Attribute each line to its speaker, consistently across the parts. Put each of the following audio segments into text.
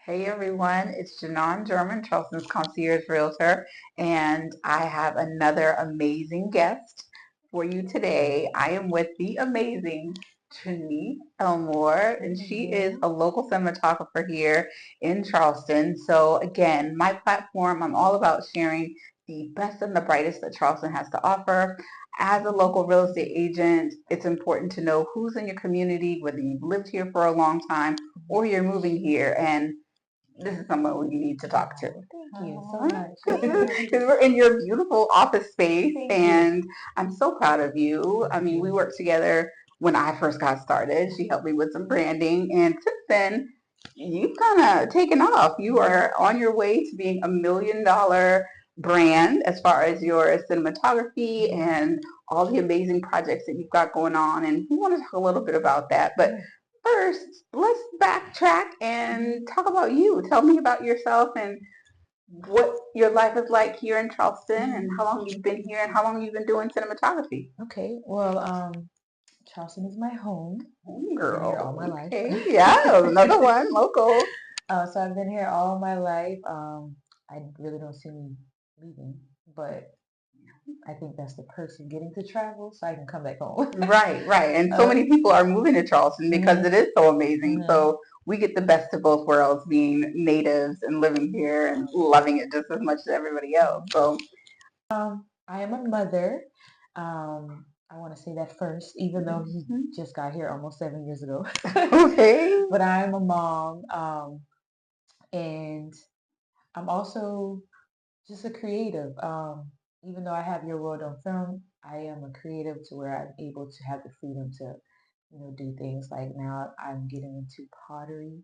Speaker 1: Hey everyone, it's Janon German, Charleston's Concierge Realtor, and I have another amazing guest for you today. I am with the amazing Trenise Elmore, and she is a local cinematographer here in Charleston. So again, my platform, I'm all about sharing the best and the brightest that Charleston has to offer. As a local real estate agent, it's important to know who's in your community, whether you've lived here for a long time or you're moving here. And this is someone we need to talk to.
Speaker 2: Thank you so much.
Speaker 1: Because we're in your beautiful office space,
Speaker 2: Thank
Speaker 1: and I'm so proud of you. I mean, we worked together when I first got started. She helped me with some branding, and since then, you've kind of taken off. You are on your way to being $1 million brand as far as your cinematography and all the amazing projects that you've got going on. And we want to talk a little bit about that. But first, let's backtrack and talk about you. Tell me about yourself and what your life is like here in Charleston and how long you've been here and how long you've been doing cinematography.
Speaker 2: Okay, well, Charleston is my home.
Speaker 1: Girl.
Speaker 2: Been here all my life.
Speaker 1: Okay, yeah, another one, local.
Speaker 2: So I've been here all my life. I really don't see me leaving, but I think that's the perks of getting to travel, so I can come back home.
Speaker 1: Right, right. And so many people are moving to Charleston because it is so amazing. So we get the best of both worlds, being natives and living here and loving it just as much as everybody else. So
Speaker 2: I am a mother. I want to say that first, even though he just got here almost 7 years ago.
Speaker 1: Okay.
Speaker 2: But I am a mom, and I'm also just a creative. Even though I have your world on film, I am a creative to where I'm able to have the freedom to, do things like now I'm getting into pottery.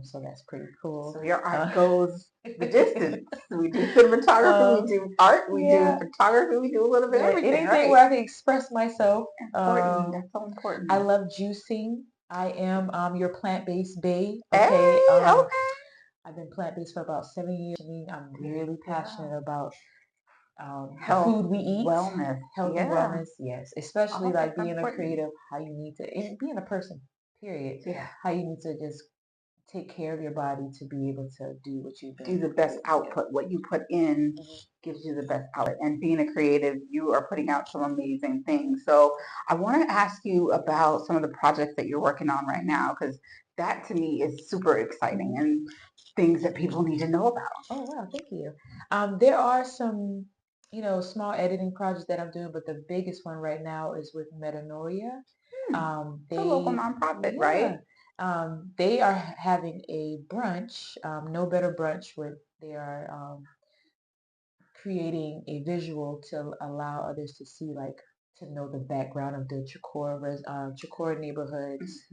Speaker 2: So that's pretty cool.
Speaker 1: So your art goes the distance. We do cinematography, we do art, we do photography, we do a little bit of everything.
Speaker 2: Anything
Speaker 1: Right?
Speaker 2: where I can express myself.
Speaker 1: Important. That's so important.
Speaker 2: I love juicing. I am your plant-based babe.
Speaker 1: Hey, okay.
Speaker 2: I've been plant-based for about 7 years. I'm really passionate about the
Speaker 1: Health,
Speaker 2: food we eat,
Speaker 1: wellness,
Speaker 2: health and wellness, yes. Especially like being a
Speaker 1: important.
Speaker 2: creative, how you need to, and being a person, period.
Speaker 1: Yeah.
Speaker 2: How you need to just take care of your body to be able to do what you
Speaker 1: Do the best output. What you put in gives you the best output. And being a creative, you are putting out some amazing things. So I want to ask you about some of the projects that you're working on right now, because that to me is super exciting and things that people need to know about.
Speaker 2: Oh, wow, thank you. There are some, small editing projects that I'm doing, but the biggest one right now is with Metanoia.
Speaker 1: It's a local nonprofit, right?
Speaker 2: They are having a brunch, no better brunch, where they are creating a visual to allow others to see, like, to know the background of the Chicora neighborhoods.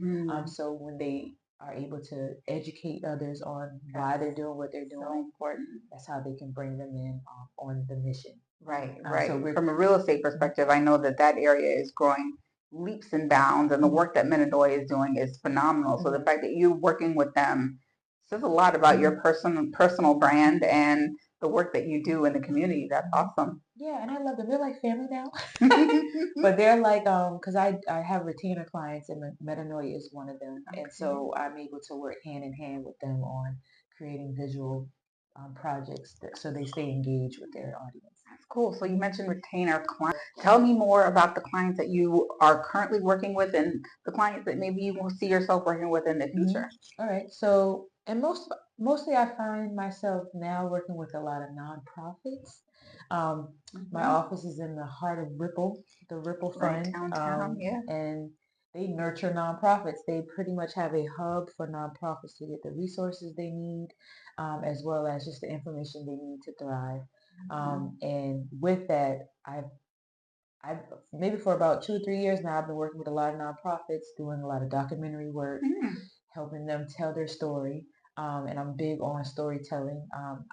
Speaker 2: So when they are able to educate others on why they're doing what they're doing,
Speaker 1: So important.
Speaker 2: that's how they can bring them in on the mission.
Speaker 1: Right, right. So from a real estate perspective, I know that that area is growing leaps and bounds, and the work that Menodoy is doing is phenomenal. So the fact that you're working with them says a lot about your personal brand and the work that you do in the community. That's awesome.
Speaker 2: Yeah, and I love them. They're like family now. But they're like, because I have retainer clients, and Metanoia is one of them. And so I'm able to work hand in hand with them on creating visual projects so they stay engaged with their audience.
Speaker 1: That's cool. So you mentioned retainer clients. Tell me more about the clients that you are currently working with and the clients that maybe you will see yourself working with in the future.
Speaker 2: All right. So, and mostly I find myself now working with a lot of nonprofits. My office is in the heart of Ripple, the Ripple Fund,
Speaker 1: downtown,
Speaker 2: and they nurture nonprofits. They pretty much have a hub for nonprofits to get the resources they need, as well as just the information they need to thrive. And with that, I've maybe for about 2 or 3 years now, I've been working with a lot of nonprofits, doing a lot of documentary work, helping them tell their story. And I'm big on storytelling.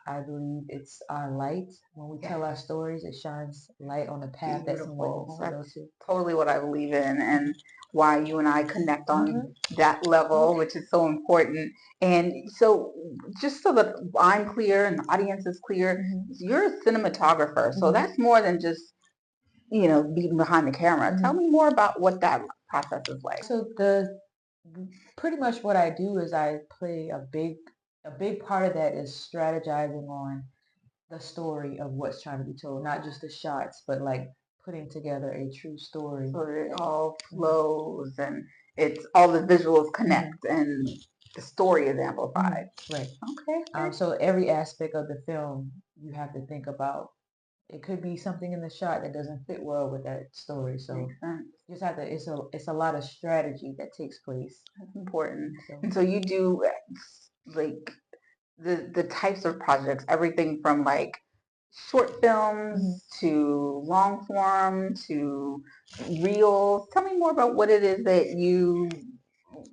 Speaker 2: I believe it's our light. When we tell our stories, it shines light on the path that someone needs to go to.
Speaker 1: Totally what I believe in, and why you and I connect on that level, which is so important. And so just so that I'm clear and the audience is clear, you're a cinematographer. So that's more than just, being behind the camera. Tell me more about what that process is like.
Speaker 2: So pretty much what I do is I play a big a big part of that is strategizing on the story of what's trying to be told, not just the shots, but like putting together a true story.
Speaker 1: So it all flows and it's all the visuals connect and the story is amplified.
Speaker 2: Right.
Speaker 1: Okay.
Speaker 2: So every aspect of the film you have to think about. It could be something in the shot that doesn't fit well with that story. So
Speaker 1: Makes sense.
Speaker 2: you just have to. It's a lot of strategy that takes place.
Speaker 1: That's important. And so you do like the types of projects, everything from like short films to long form to reels. Tell me more about what it is that you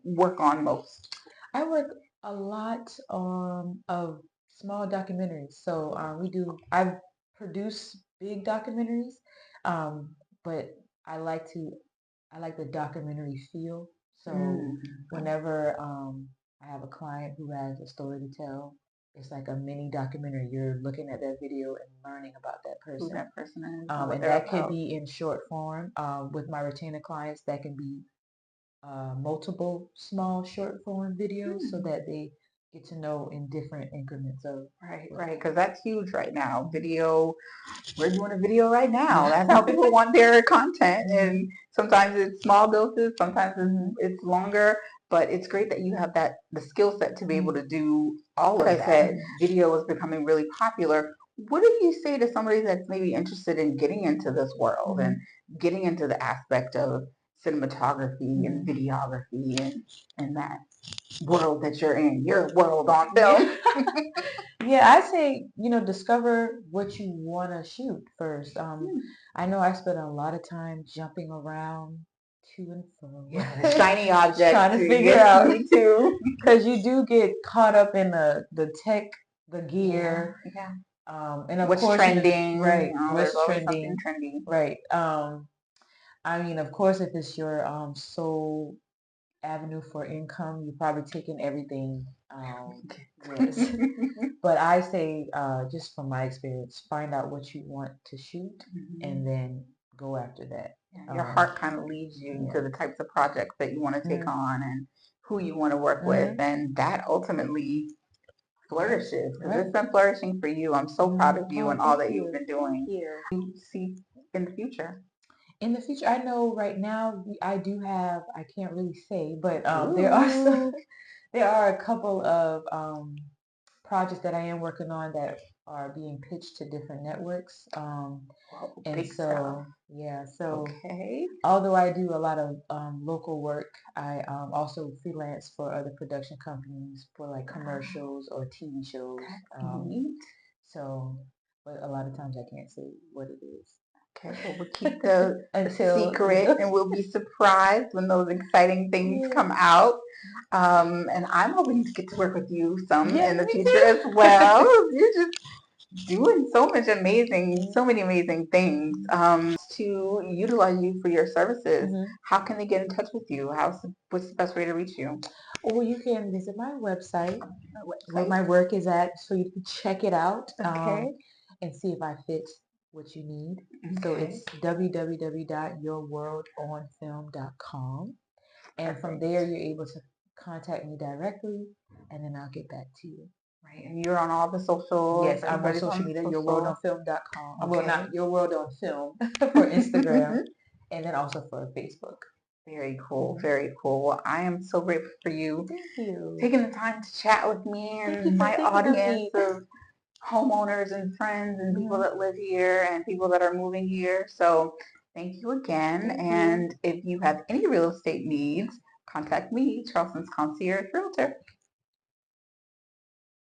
Speaker 1: work on most.
Speaker 2: I work a lot of small documentaries. So I produce big documentaries, but I like to I like the documentary feel. So whenever I have a client who has a story to tell, it's like a mini documentary. You're looking at that video and learning about that person.
Speaker 1: Who that person is.
Speaker 2: And that could be in short form. With my retainer clients, that can be multiple small short form videos so that they get to know in different increments of
Speaker 1: right, because that's huge right now. Video, we're doing a video right now. That's how people want their content, and sometimes it's small doses, sometimes it's longer. But it's great that you have the skill set to be able to do all of that. Like I said, video is becoming really popular. What do you say to somebody that's maybe interested in getting into this world and getting into the aspect of cinematography and videography and that world that you're in, your world on film?
Speaker 2: Yeah, I say, discover what you want to shoot first. I know I spent a lot of time jumping around to and fro.
Speaker 1: Yeah, shiny objects.
Speaker 2: Trying to figure out. Me too. Because you do get caught up in the tech, the gear.
Speaker 1: Yeah.
Speaker 2: And of
Speaker 1: what's
Speaker 2: course,
Speaker 1: trending.
Speaker 2: Right.
Speaker 1: What's trending.
Speaker 2: Right. I mean, of course, if it's your sole avenue for income, you're probably taking everything. Yes. But I say, just from my experience, find out what you want to shoot and then go after that.
Speaker 1: Your heart kind of leads you to the types of projects that you want to take on and who you want to work with, and that ultimately flourishes because it's been flourishing for you. I'm so proud of you and all that you've been doing. You see in the future.
Speaker 2: In the future, I know right now I do have, I can't really say, but there are a couple of projects that I am working on that are being pitched to different networks. And so, although I do a lot of local work, I also freelance for other production companies for like commercials or TV shows. So, but a lot of times I can't say what it is.
Speaker 1: Okay, well, we'll keep the secret and we'll be surprised when those exciting things come out. And I'm hoping to get to work with you some in the future as well. You're just doing so many amazing things. To utilize you for your services, how can they get in touch with you? What's the best way to reach you?
Speaker 2: Well, you can visit my website where my work is at, so you can check it out and see if I fit what you need. So it's www.yourworldonfilm.com. And from there, you're able to contact me directly, and then I'll get back to you.
Speaker 1: Right, and you're on all the socials.
Speaker 2: Yes, I'm on social media, yourworldonfilm.com. Well, not Your World on Film for Instagram, and then also for Facebook.
Speaker 1: Very cool, very cool. Well, I am so grateful for you
Speaker 2: taking
Speaker 1: the time to chat with me and my audience of homeowners and friends and people that live here and people that are moving here. So thank you again. And if you have any real estate needs, contact me, Charleston's Concierge Realtor.